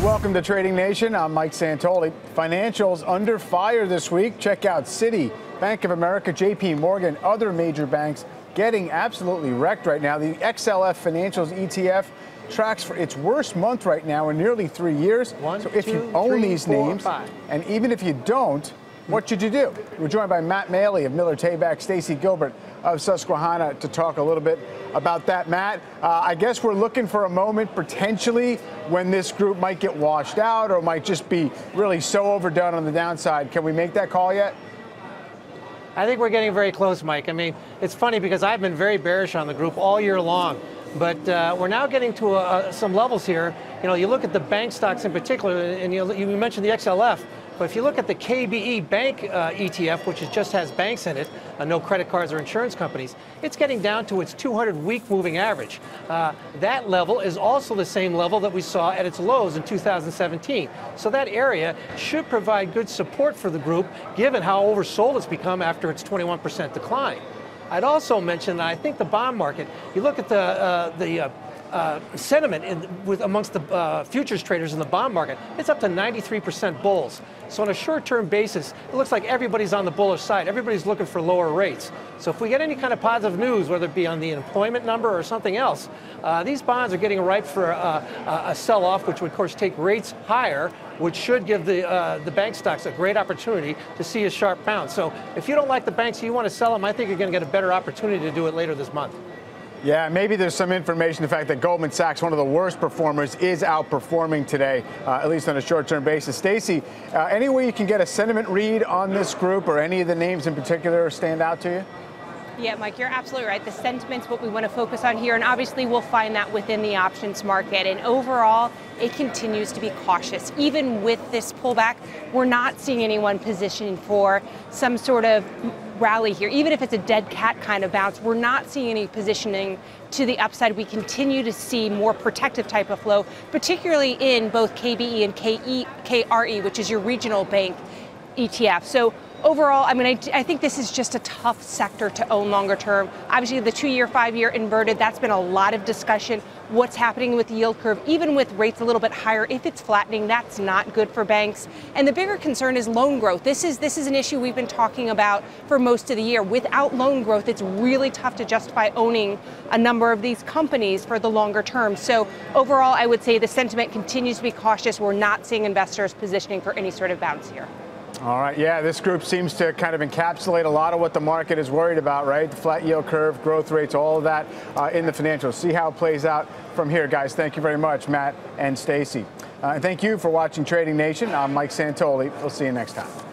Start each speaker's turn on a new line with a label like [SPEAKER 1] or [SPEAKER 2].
[SPEAKER 1] Welcome to Trading Nation. I'm Mike Santoli. Financials under fire this week. Check out Citi, Bank of America, JP Morgan, other major banks getting absolutely wrecked right now. The XLF Financials ETF tracks for its worst month right now in nearly 3 years. So if you own these names, and even if you don't, what should you do? We're joined by Matt Maley of Miller Tabak, Stacey Gilbert of Susquehanna to talk a little bit about that. Matt, I guess we're looking for a moment potentially when this group might get washed out or might just be really so overdone on the downside. Can we make that call yet?
[SPEAKER 2] I think we're getting very close, Mike. I mean, it's funny because I've been very bearish on the group all year long. But we're now getting to some levels here. You know, you look at the bank stocks in particular, and you mentioned the XLF. But if you look at the KBE Bank ETF, which just has banks in it, no credit cards or insurance companies, it's getting down to its 200-week moving average. That level is also the same level that we saw at its lows in 2017. So that area should provide good support for the group, given how oversold it's become after its 21% decline. I'd also mention that I think the bond market, you look at the sentiment amongst the futures traders in the bond market, it's up to 93% bulls. So on a short-term basis, it looks like everybody's on the bullish side. Everybody's looking for lower rates. So if we get any kind of positive news, whether it be on the employment number or something else, these bonds are getting ripe for a sell-off, which would, of course, take rates higher, which should give the bank stocks a great opportunity to see a sharp bounce. So if you don't like the banks, you want to sell them, I think you're going to get a better opportunity to do it later this month.
[SPEAKER 1] Yeah, maybe there's some information, the fact that Goldman Sachs, one of the worst performers, is outperforming today, at least on a short-term basis. Stacey, any way you can get a sentiment read on this group or any of the names in particular stand out to you?
[SPEAKER 3] Yeah, Mike, you're absolutely right. The sentiment's what we want to focus on here, and obviously we'll find that within the options market. And overall, it continues to be cautious. Even with this pullback, we're not seeing anyone positioning for some sort of rally here. Even if it's a dead cat kind of bounce, we're not seeing any positioning to the upside. We continue to see more protective type of flow, particularly in both KBE and KRE, which is your regional bank ETF. So overall, I mean, I think this is just a tough sector to own longer term. Obviously, the 2-year, 5-year inverted, that's been a lot of discussion. What's happening with the yield curve, even with rates a little bit higher, if it's flattening, that's not good for banks. And the bigger concern is loan growth. This is an issue we've been talking about for most of the year. Without loan growth, it's really tough to justify owning a number of these companies for the longer term. So overall, I would say the sentiment continues to be cautious. We're not seeing investors positioning for any sort of bounce here.
[SPEAKER 1] All right, yeah, this group seems to kind of encapsulate a lot of what the market is worried about, right? The flat yield curve, growth rates, all of that in the financials. See how it plays out from here, guys. Thank you very much, Matt and Stacey. And thank you for watching Trading Nation. I'm Mike Santoli. We'll see you next time.